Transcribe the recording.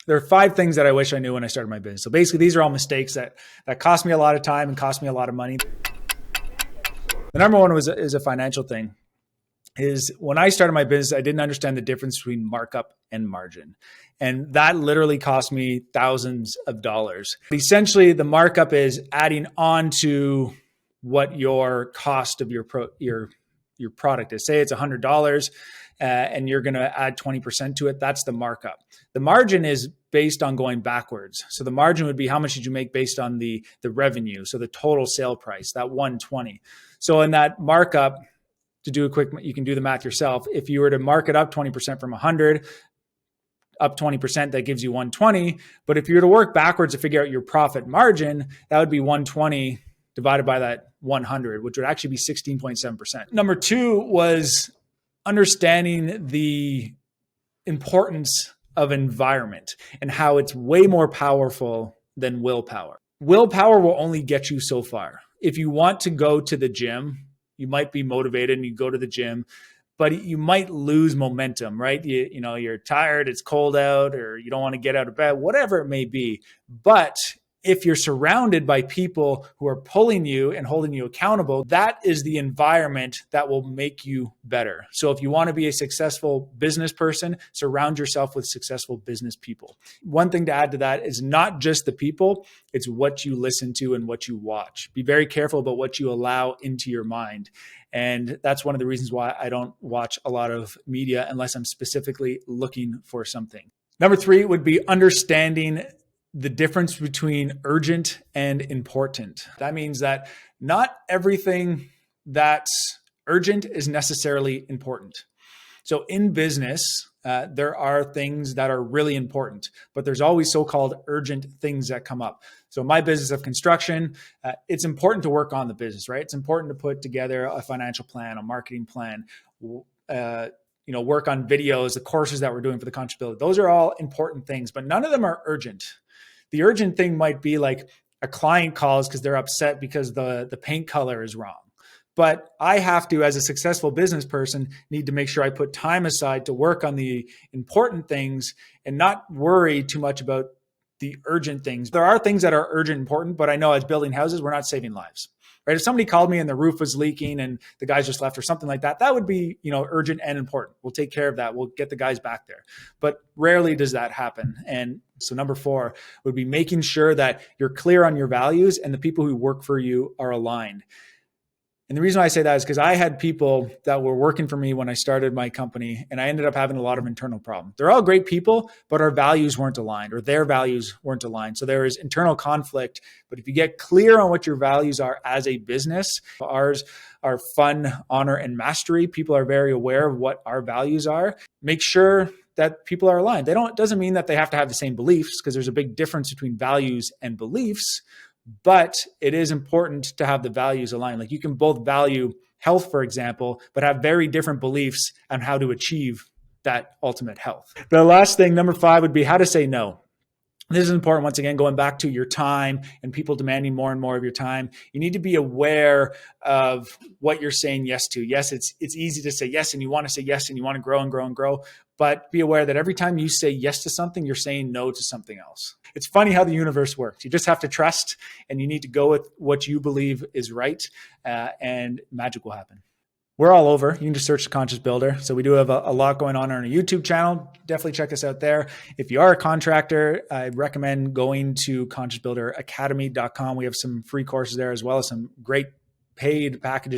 There are 5 things that I wish I knew when I started my business. So basically, these are all mistakes that cost me a lot of time and cost me a lot of money. The number one is a financial thing. Is when I started my business, I didn't understand the difference between markup and margin. And that literally cost me thousands of dollars. Essentially, the markup is adding on to what your cost of your product is. Say it's $100 and you're going to add 20% to it. That's the markup. The margin is based on going backwards. So the margin would be how much did you make based on the revenue. So the total sale price, that 120. So in that markup, to do a quick, you can do the math yourself. If you were to mark it up 20% from 100, up 20%, that gives you 120. But if you were to work backwards to figure out your profit margin, that would be 120 divided by that 100, which would actually be 16.7%. Number 2 was understanding the importance of environment and how it's way more powerful than willpower. Willpower will only get you so far. If you want to go to the gym, you might be motivated and you go to the gym, but you might lose momentum, right? You're tired, it's cold out, or you don't want to get out of bed, whatever it may be. But if you're surrounded by people who are pulling you and holding you accountable, that is the environment that will make you better. So if you want to be a successful business person, surround yourself with successful business people. One thing to add to that is not just the people, it's what you listen to and what you watch. Be very careful about what you allow into your mind. And that's one of the reasons why I don't watch a lot of media unless I'm specifically looking for something. Number 3 would be understanding the difference between urgent and important. That means that not everything that's urgent is necessarily important. So in business, there are things that are really important, but there's always so-called urgent things that come up. So my business of construction, it's important to work on the business, right? It's important to put together a financial plan, a marketing plan, work on videos, the courses that we're doing for the Conscious Builder. Those are all important things, but none of them are urgent. The urgent thing might be like a client calls because they're upset because the paint color is wrong. But I have to, as a successful business person, need to make sure I put time aside to work on the important things and not worry too much about the urgent things. There are things that are urgent and important, but I know as building houses, we're not saving lives. Right? If somebody called me and the roof was leaking and the guys just left or something like that, that would be, urgent and important. We'll take care of that. We'll get the guys back there. But rarely does that happen. And so number 4 would be making sure that you're clear on your values and the people who work for you are aligned. And the reason I say that is because I had people that were working for me when I started my company, and I ended up having a lot of internal problems. They're all great people, but our values weren't aligned, or their values weren't aligned. So there is internal conflict. But if you get clear on what your values are as a business, ours are fun, honor, and mastery. People are very aware of what our values are. Make sure that people are aligned. It doesn't mean that they have to have the same beliefs, because there's a big difference between values and beliefs. But it is important to have the values aligned. Like you can both value health, for example, but have very different beliefs on how to achieve that ultimate health. The last thing, number 5, would be how to say no. This is important, once again, going back to your time and people demanding more and more of your time. You need to be aware of what you're saying yes to. Yes, it's easy to say yes, and you want to say yes, and you want to grow and grow and grow. But be aware that every time you say yes to something, you're saying no to something else. It's funny how the universe works. You just have to trust, and you need to go with what you believe is right, and magic will happen. We're all over. You can just search the Conscious Builder. So we do have a lot going on our YouTube channel. Definitely check us out there. If you are a contractor, I'd recommend going to consciousbuilderacademy.com. We have some free courses there, as well as some great paid packages